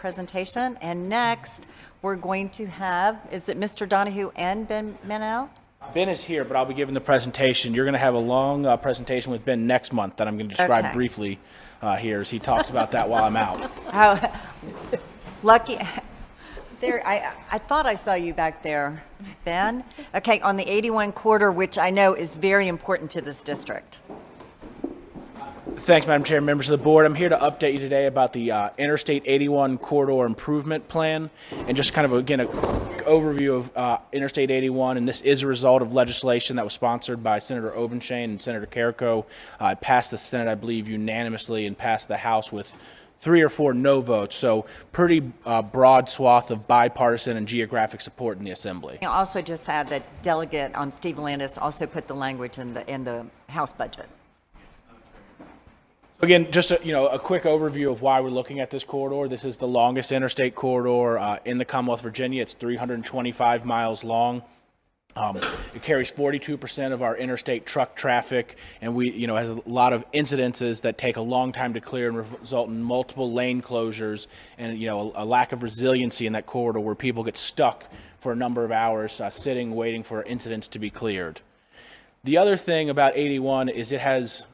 presentation. And next, we're going to have, is it Mr. Donahue and Ben Menow? Ben is here, but I'll be giving the presentation. You're going to have a long presentation with Ben next month that I'm going to describe briefly here as he talks about that while I'm out. How lucky. There, I thought I saw you back there, Ben. Okay, on the 81 corridor, which I know is very important to this district. Thanks, Madam Chair, members of the board. I'm here to update you today about the Interstate 81 Corridor Improvement Plan, and just kind of, again, an overview of Interstate 81. And this is a result of legislation that was sponsored by Senator Obenshain and Senator Carrico. It passed the Senate, I believe, unanimously, and passed the House with 3 or 4 no votes. So pretty broad swath of bipartisan and geographic support in the Assembly. I'll also just add that Delegate Steve Landis also put the language in the House budget. Again, just a quick overview of why we're looking at this corridor. This is the longest interstate corridor in the Commonwealth of Virginia. It's 325 miles long. It carries 42% of our interstate truck traffic, and has a lot of incidences that take a long time to clear and result in multiple lane closures and a lack of resiliency in that corridor where people get stuck for a number of hours sitting waiting for incidents to be cleared. The other thing about 81 is it has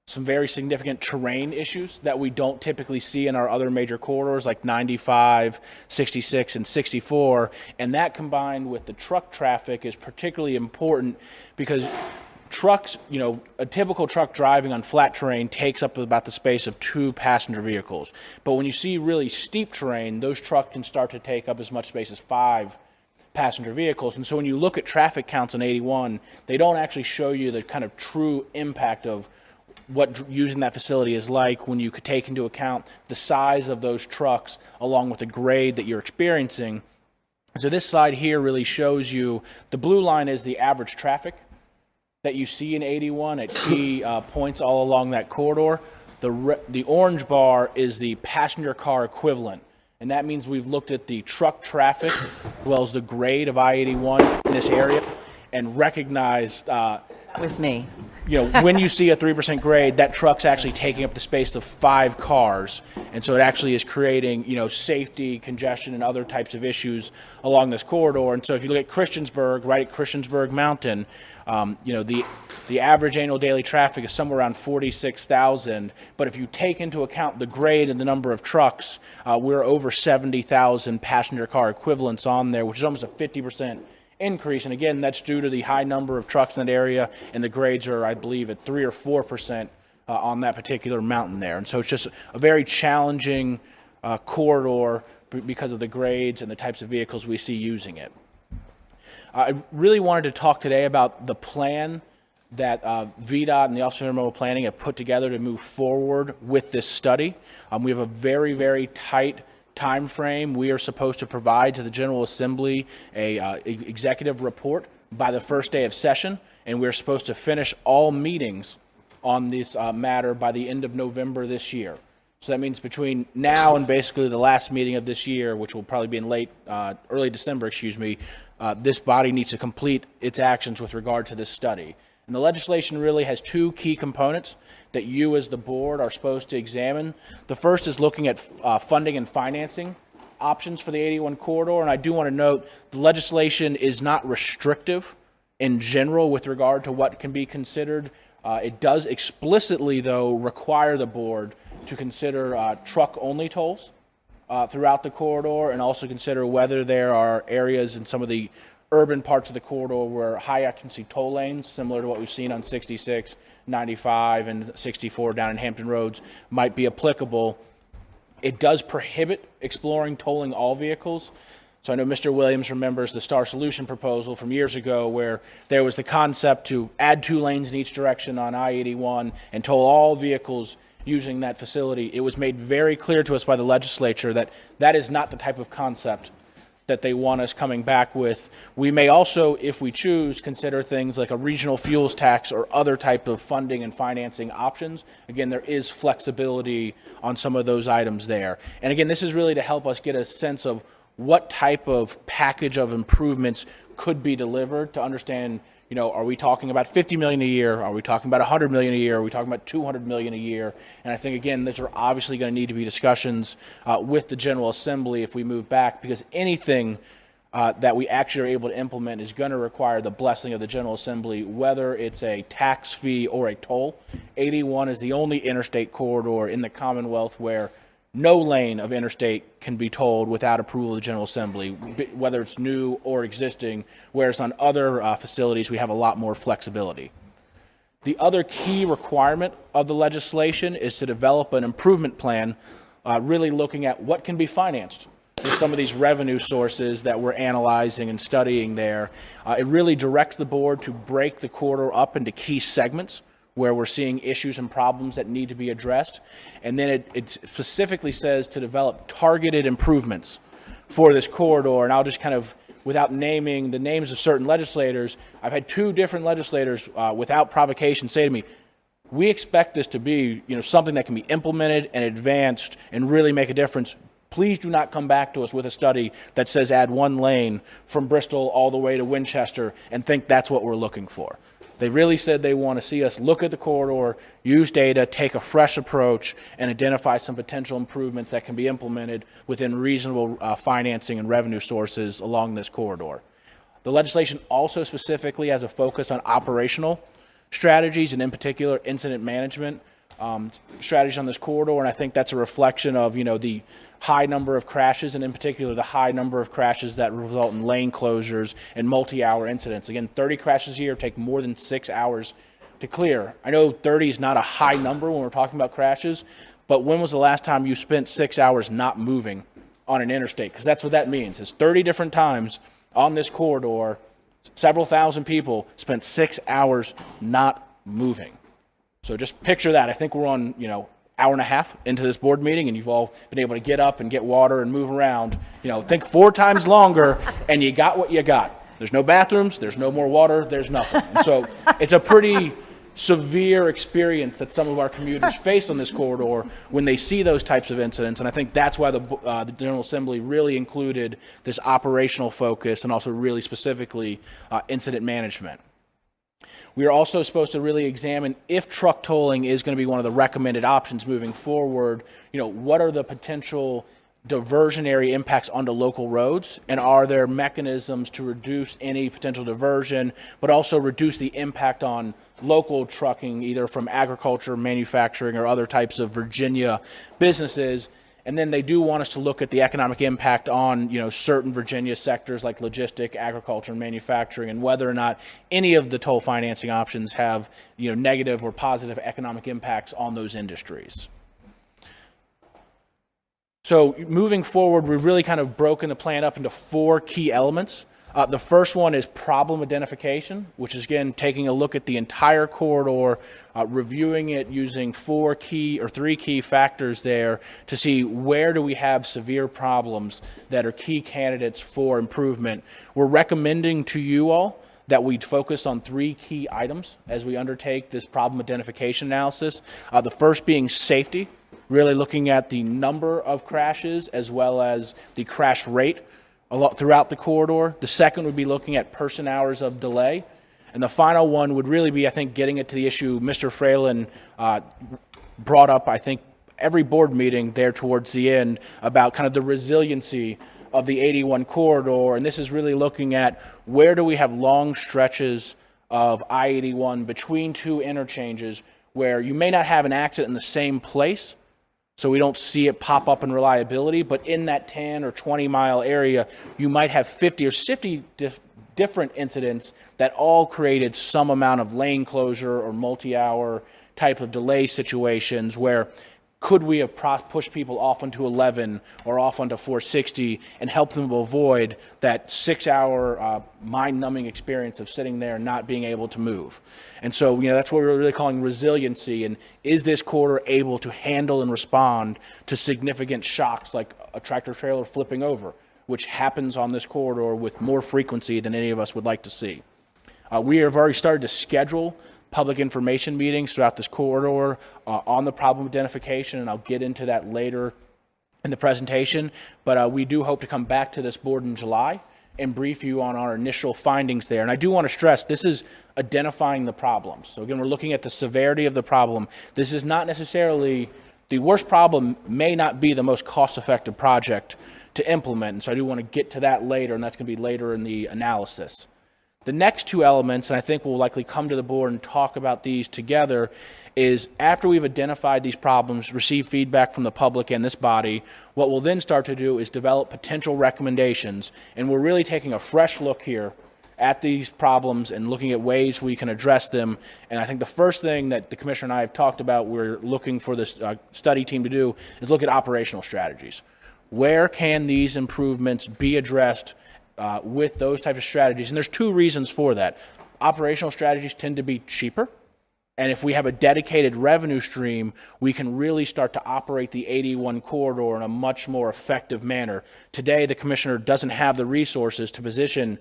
some very significant terrain issues that we don't typically see in our other major corridors like 95, 66, and 64. And that combined with the truck traffic is particularly important because trucks, a typical truck driving on flat terrain takes up about the space of 2 passenger vehicles. But when you see really steep terrain, those trucks can start to take up as much space as 5 passenger vehicles. And so when you look at traffic counts on 81, they don't actually show you the kind of true impact of what using that facility is like when you could take into account the size of those trucks along with the grade that you're experiencing. So this slide here really shows you, the blue line is the average traffic that you see in 81 at key points all along that corridor. The orange bar is the passenger car equivalent, and that means we've looked at the truck traffic as well as the grade of I-81 in this area and recognized Was me. When you see a 3% grade, that truck's actually taking up the space of 5 cars. And so it actually is creating, safety, congestion, and other types of issues along this corridor. And so if you look at Christiansburg, right at Christiansburg Mountain, the average annual daily traffic is somewhere around 46,000. But if you take into account the grade and the number of trucks, we're over 70,000 passenger car equivalents on there, which is almost a 50% increase. And again, that's due to the high number of trucks in that area, and the grades are, I believe, at 3 or 4% on that particular mountain there. And so it's just a very challenging corridor because of the grades and the types of vehicles we see using it. I really wanted to talk today about the plan that VDOT and the Office of Intermodal Planning have put together to move forward with this study. We have a very, very tight time frame. We are supposed to provide to the General Assembly a executive report by the first day of session, and we're supposed to finish all meetings on this matter by the end of November this year. So that means between now and basically the last meeting of this year, which will probably be in early December, this body needs to complete its actions with regard to this study. And the legislation really has 2 key components that you as the board are supposed to examine. The first is looking at funding and financing options for the 81 corridor. And I do want to note the legislation is not restrictive in general with regard to what can be considered. It does explicitly, though, require the board to consider truck-only tolls throughout the corridor, and also consider whether there are areas in some of the urban parts of the corridor where high occupancy toll lanes, similar to what we've seen on 66, 95, and 64 down in Hampton Roads, might be applicable. It does prohibit exploring tolling all vehicles. So I know Mr. Williams remembers the Star Solution proposal from years ago where there was the concept to add 2 lanes in each direction on I-81 and toll all vehicles using that facility. It was made very clear to us by the legislature that that is not the type of concept that they want us coming back with. We may also, if we choose, consider things like a regional fuels tax or other type of funding and financing options. Again, there is flexibility on some of those items there. And again, this is really to help us get a sense of what type of package of improvements could be delivered to understand, are we talking about 50 million a year? Are we talking about 100 million a year? Are we talking about 200 million a year? And I think, again, these are obviously going to need to be discussions with the General Assembly if we move back, because anything that we actually are able to implement is going to require the blessing of the General Assembly, whether it's a tax fee or a toll. 81 is the only interstate corridor in the Commonwealth where no lane of interstate can be tolled without approval of the General Assembly, whether it's new or existing, whereas on other facilities we have a lot more flexibility. The other key requirement of the legislation is to develop an improvement plan, really looking at what can be financed with some of these revenue sources that we're analyzing and studying there. It really directs the board to break the corridor up into key segments where we're seeing issues and problems that need to be addressed. And then it specifically says to develop targeted improvements for this corridor. And I'll just kind of, without naming the names of certain legislators, I've had two different legislators without provocation say to me, we expect this to be something that can be implemented and advanced and really make a difference. Please do not come back to us with a study that says add one lane from Bristol all the way to Winchester and think that's what we're looking for. They really said they want to see us look at the corridor, use data, take a fresh approach, and identify some potential improvements that can be implemented within reasonable financing and revenue sources along this corridor. The legislation also specifically has a focus on operational strategies and, in particular, incident management strategies on this corridor, and I think that's a reflection of the high number of crashes, and in particular the high number of crashes that result in lane closures and multi-hour incidents. Again, 30 crashes a year take more than 6 hours to clear. I know 30 is not a high number when we're talking about crashes, but when was the last time you spent 6 hours not moving on an interstate? Because that's what that means. It's 30 different times on this corridor, several thousand people spent 6 hours not moving. So just picture that. I think we're on, hour and a half into this board meeting, and you've all been able to get up and get water and move around. Think 4 times longer, and you got what you got. There's no bathrooms, there's no more water, there's nothing. And so it's a pretty severe experience that some of our commuters face on this corridor when they see those types of incidents, and I think that's why the General Assembly really included this operational focus and also really specifically incident management. We are also supposed to really examine if truck tolling is going to be one of the recommended options moving forward. What are the potential diversionary impacts onto local roads, and are there mechanisms to reduce any potential diversion, but also reduce the impact on local trucking, either from agriculture, manufacturing, or other types of Virginia businesses. And then they do want us to look at the economic impact on, certain Virginia sectors like logistic, agriculture, and manufacturing, and whether or not any of the toll financing options have, negative or positive economic impacts on those industries. So moving forward, we've really kind of broken the plan up into 4 key elements. The first one is problem identification, which is, again, taking a look at the entire corridor, reviewing it using 3 key factors there to see where do we have severe problems that are key candidates for improvement. We're recommending to you all that we focus on 3 key items as we undertake this problem identification analysis. The first being safety, really looking at the number of crashes as well as the crash rate throughout the corridor. The second would be looking at person hours of delay. And the final one would really be, I think, getting it to the issue Mr. Fralin brought up, I think, every board meeting there towards the end about kind of the resiliency of the 81 corridor. And this is really looking at where do we have long stretches of I-81 between 2 interchanges where you may not have an accident in the same place, so we don't see it pop up in reliability, but in that 10 or 20 mile area, you might have 50 or 60 different incidents that all created some amount of lane closure or multi-hour type of delay situations where could we have pushed people off onto 11 or off onto 460 and helped them avoid that 6 hour mind-numbing experience of sitting there and not being able to move. And so, that's what we're really calling resiliency. And is this corridor able to handle and respond to significant shocks like a tractor trailer flipping over, which happens on this corridor with more frequency than any of us would like to see. We have already started to schedule public information meetings throughout this corridor on the problem identification, and I'll get into that later in the presentation. But we do hope to come back to this board in July and brief you on our initial findings there. And I do want to stress, this is identifying the problems. So again, we're looking at the severity of the problem. This is not necessarily, the worst problem may not be the most cost-effective project to implement. And so I do want to get to that later, and that's going to be later in the analysis. The next two elements, and I think we'll likely come to the board and talk about these together, is after we've identified these problems, receive feedback from the public and this body, what we'll then start to do is develop potential recommendations. And we're really taking a fresh look here at these problems and looking at ways we can address them. And I think the first thing that the commissioner and I have talked about, we're looking for this study team to do, is look at operational strategies. Where can these improvements be addressed with those types of strategies? And there's two reasons for that. Operational strategies tend to be cheaper. And if we have a dedicated revenue stream, we can really start to operate the 81 corridor in a much more effective manner. Today, the commissioner doesn't have the resources to position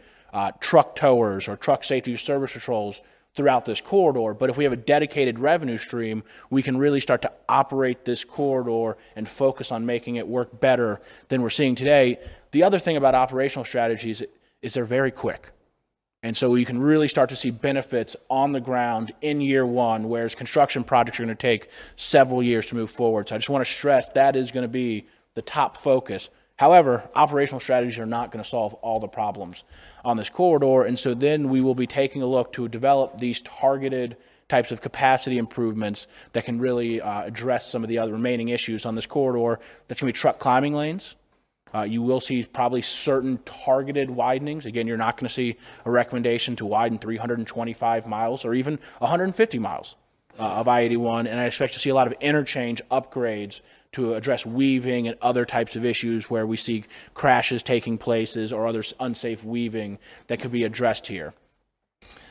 truck towers or truck safety service patrols throughout this corridor. But if we have a dedicated revenue stream, we can really start to operate this corridor and focus on making it work better than we're seeing today. The other thing about operational strategies is they're very quick. And so you can really start to see benefits on the ground in year one, whereas construction projects are going to take several years to move forward. So I just want to stress that is going to be the top focus. However, operational strategies are not going to solve all the problems on this corridor. And so then we will be taking a look to develop these targeted types of capacity improvements that can really address some of the other remaining issues on this corridor. That's going to be truck climbing lanes. You will see probably certain targeted widenings. Again, you're not going to see a recommendation to widen 325 miles or even 150 miles of I-81. And I expect to see a lot of interchange upgrades to address weaving and other types of issues where we see crashes taking places or other unsafe weaving that could be addressed here.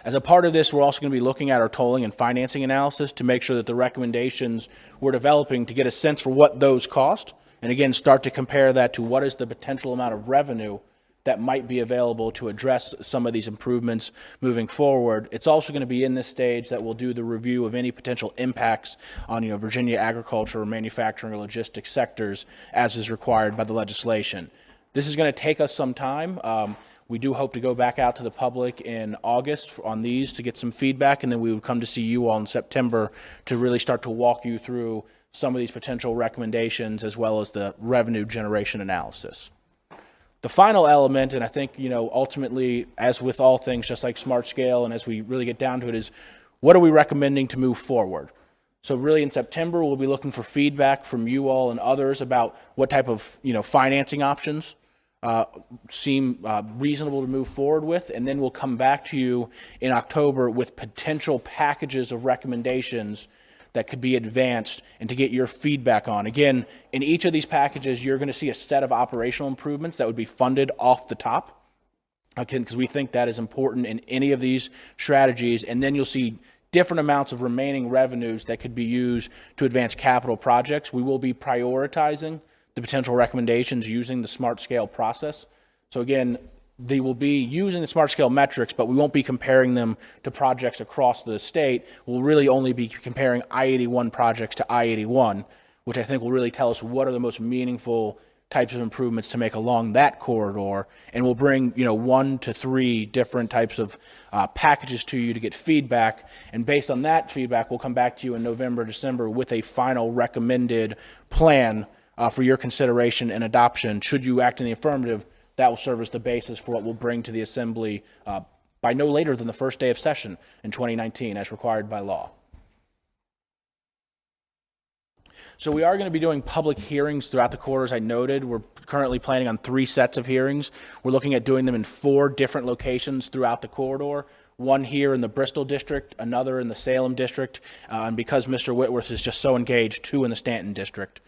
As a part of this, we're also going to be looking at our tolling and financing analysis to make sure that the recommendations we're developing to get a sense for what those cost. And again, start to compare that to what is the potential amount of revenue that might be available to address some of these improvements moving forward. It's also going to be in this stage that we'll do the review of any potential impacts on Virginia agriculture, manufacturing, or logistics sectors as is required by the legislation. This is going to take us some time. We do hope to go back out to the public in August on these to get some feedback, and then we would come to see you all in September to really start to walk you through some of these potential recommendations as well as the revenue generation analysis. The final element, and I think, ultimately, as with all things, just like Smart Scale, and as we really get down to it, is what are we recommending to move forward? So really in September, we'll be looking for feedback from you all and others about what type of, financing options seem reasonable to move forward with. And then we'll come back to you in October with potential packages of recommendations that could be advanced and to get your feedback on. Again, in each of these packages, you're going to see a set of operational improvements that would be funded off the top, because we think that is important in any of these strategies. And then you'll see different amounts of remaining revenues that could be used to advance capital projects. We will be prioritizing the potential recommendations using the Smart Scale process. So again, they will be using the Smart Scale metrics, but we won't be comparing them to projects across the state. We'll really only be comparing I-81 projects to I-81, which I think will really tell us what are the most meaningful types of improvements to make along that corridor. And we'll bring, 1 to 3 different types of packages to you to get feedback. And based on that feedback, we'll come back to you in November, December with a final recommended plan for your consideration and adoption. Should you act in the affirmative, that will serve as the basis for what we'll bring to the Assembly by no later than the first day of session in 2019, as required by law. So we are going to be doing public hearings throughout the corridor, as I noted. We're currently planning on 3 sets of hearings. We're looking at doing them in 4 different locations throughout the corridor. One here in the Bristol district, another in the Salem district, and because Mr. Whitworth is just so engaged, 2 in the Stanton district.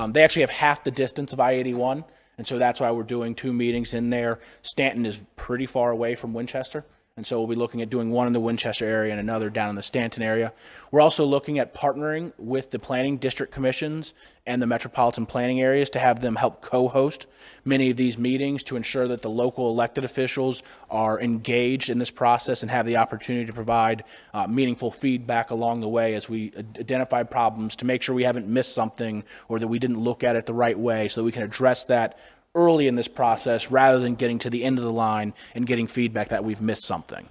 They actually have half the distance of I-81. And so that's why we're doing 2 meetings in there. Stanton is pretty far away from Winchester. And so we'll be looking at doing one in the Winchester area and another down in the Stanton area. We're also looking at partnering with the planning district commissions and the metropolitan planning areas to have them help co-host many of these meetings to ensure that the local elected officials are engaged in this process and have the opportunity to provide meaningful feedback along the way as we identify problems to make sure we haven't missed something or that we didn't look at it the right way so that we can address that early in this process rather than getting to the end of the line and getting feedback that we've missed something.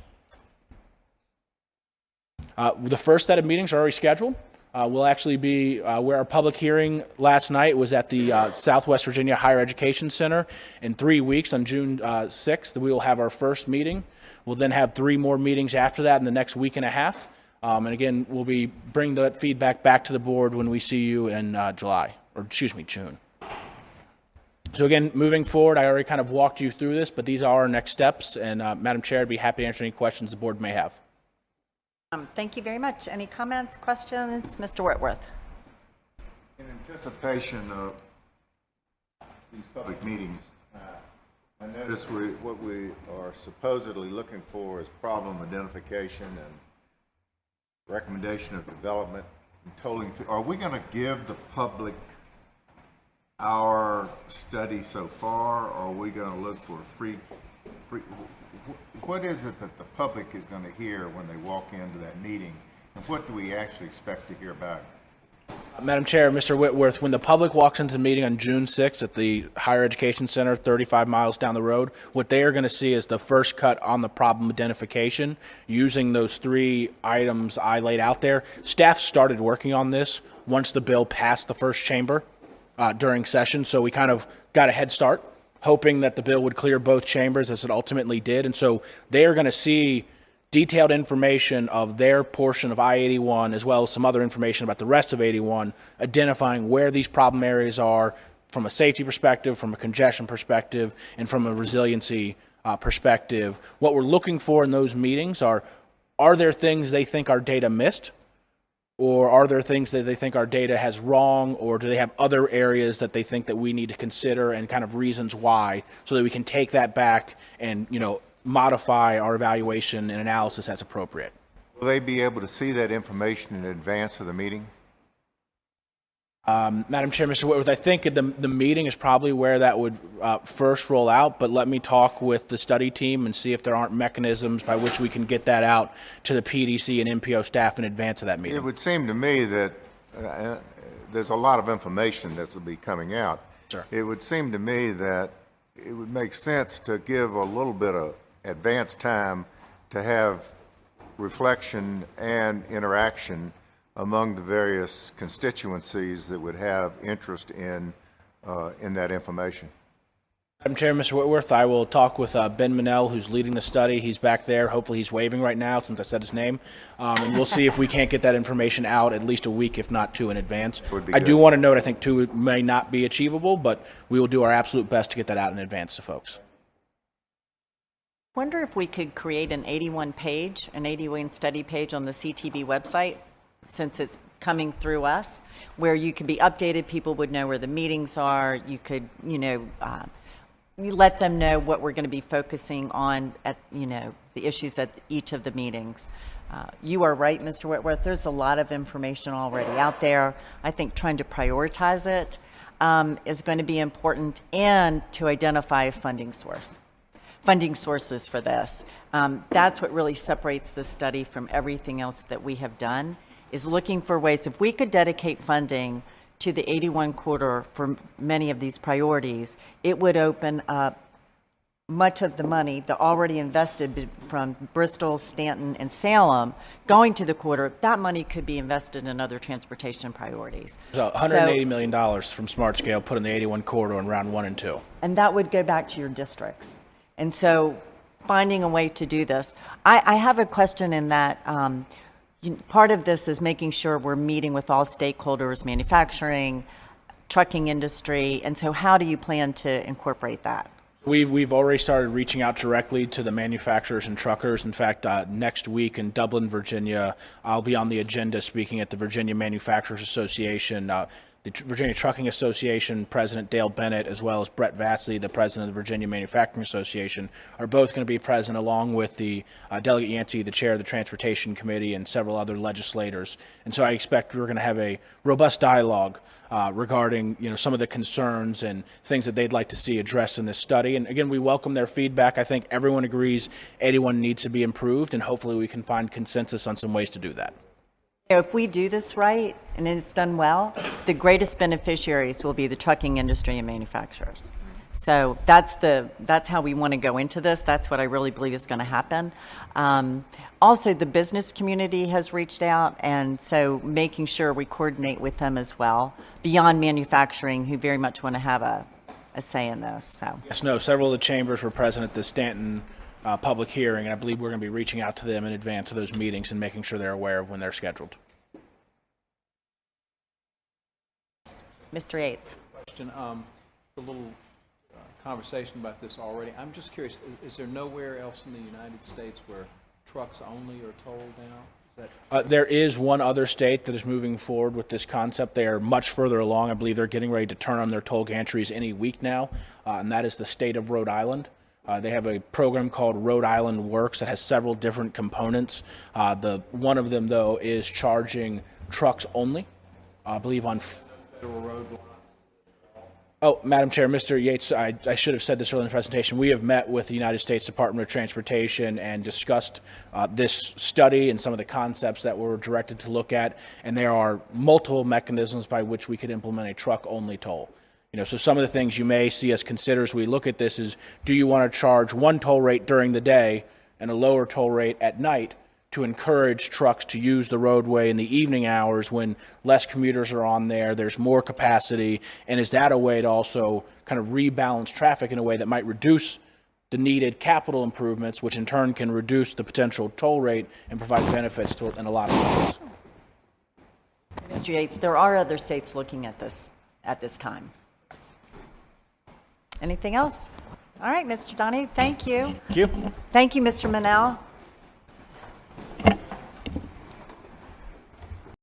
The first set of meetings are already scheduled. We'll actually be where our public hearing last night was at the Southwest Virginia Higher Education Center. In 3 weeks, on June 6th, we will have our first meeting. We'll then have 3 more meetings after that in the next week and a half. And again, we'll be bringing that feedback back to the board when we see you in June. So again, moving forward, I already kind of walked you through this, but these are our next steps. And Madam Chair, I'd be happy to answer any questions the board may have. Thank you very much. Any comments, questions? Mr. Whitworth. In anticipation of these public meetings, I notice what we are supposedly looking for is problem identification and recommendation of development and tolling. Are we going to give the public our study so far, or are we going to look for free? What is it that the public is going to hear when they walk into that meeting, and what do we actually expect to hear back? Madam Chair, Mr. Whitworth, when the public walks into the meeting on June 6th at the Higher Education Center, 35 miles down the road, what they are going to see is the first cut on the problem identification using those 3 items I laid out there. Staff started working on this once the bill passed the first chamber during session, so we kind of got a head start, hoping that the bill would clear both chambers, as it ultimately did. And so they are going to see detailed information of their portion of I-81, as well as some other information about the rest of 81, identifying where these problem areas are from a safety perspective, from a congestion perspective, and from a resiliency perspective. What we're looking for in those meetings are there things they think our data missed? Or are there things that they think our data has wrong, or do they have other areas that they think that we need to consider and kind of reasons why, so that we can take that back and, modify our evaluation and analysis as appropriate? Will they be able to see that information in advance of the meeting? Madam Chair, Mr. Whitworth, I think the meeting is probably where that would first roll out, but let me talk with the study team and see if there aren't mechanisms by which we can get that out to the PDC and MPO staff in advance of that meeting. It would seem to me that there's a lot of information that will be coming out. Sure. It would seem to me that it would make sense to give a little bit of advance time to have reflection and interaction among the various constituencies that would have interest in that information. Madam Chair, Mr. Whitworth, I will talk with Ben Manel, who's leading the study. He's back there. Hopefully he's waving right now since I said his name. And we'll see if we can't get that information out at least a week, if not 2 in advance. I do want to note, I think 2 may not be achievable, but we will do our absolute best to get that out in advance to folks. I wonder if we could create an 81 study page on the CTB website, since it's coming through us, where you could be updated, people would know where the meetings are, you could, you let them know what we're going to be focusing on at, the issues at each of the meetings. You are right, Mr. Whitworth, there's a lot of information already out there. I think trying to prioritize it is going to be important, and to identify a funding sources for this. That's what really separates this study from everything else that we have done, is looking for ways, if we could dedicate funding to the 81 corridor for many of these priorities, it would open up much of the money that already invested from Bristol, Stanton, and Salem going to the corridor. That money could be invested in other transportation priorities. So $180 million from Smart Scale put in the 81 corridor in round 1 and 2. And that would go back to your districts. And so finding a way to do this. I have a question in that part of this is making sure we're meeting with all stakeholders, manufacturing, trucking industry, and so how do you plan to incorporate that? We've already started reaching out directly to the manufacturers and truckers. In fact, next week in Dublin, Virginia, I'll be on the agenda speaking at the Virginia Manufacturers Association. The Virginia Trucking Association President Dale Bennett, as well as Brett Vassley, the president of the Virginia Manufacturing Association, are both going to be present, along with the Delegate Yancey, the chair of the Transportation Committee, and several other legislators. And so I expect we're going to have a robust dialogue regarding some of the concerns and things that they'd like to see addressed in this study. And again, we welcome their feedback. I think everyone agrees 81 needs to be improved, and hopefully we can find consensus on some ways to do that. If we do this right and it's done well, the greatest beneficiaries will be the trucking industry and manufacturers. So that's how we want to go into this. That's what I really believe is going to happen. Also, the business community has reached out, and so making sure we coordinate with them as well, beyond manufacturing, who very much want to have a say in this. So Yes, no, several of the chambers were present at the Stanton public hearing, and I believe we're going to be reaching out to them in advance of those meetings and making sure they're aware of when they're scheduled. Mr. Yates. Question, a little conversation about this already. I'm just curious, is there nowhere else in the United States where trucks only are tolled now? Is that There is one other state that is moving forward with this concept. They are much further along. I believe they're getting ready to turn on their toll gantries any week now, and that is the state of Rhode Island. They have a program called Rhode Island Works that has several different components. One of them, though, is charging trucks only, I believe on federal road? Oh, Madam Chair, Mr. Yates, I should have said this earlier in the presentation. We have met with the United States Department of Transportation and discussed this study and some of the concepts that we're directed to look at, and there are multiple mechanisms by which we could implement a truck-only toll. So some of the things you may see us consider as we look at this is, do you want to charge one toll rate during the day and a lower toll rate at night to encourage trucks to use the roadway in the evening hours when less commuters are on there, there's more capacity, and is that a way to also kind of rebalance traffic in a way that might reduce the needed capital improvements, which in turn can reduce the potential toll rate and provide benefits to in a lot of ways? Mr. Yates, there are other states looking at this time. Anything else? All right, Mr. Donahue, thank you. Thank you. Thank you, Mr. Manel.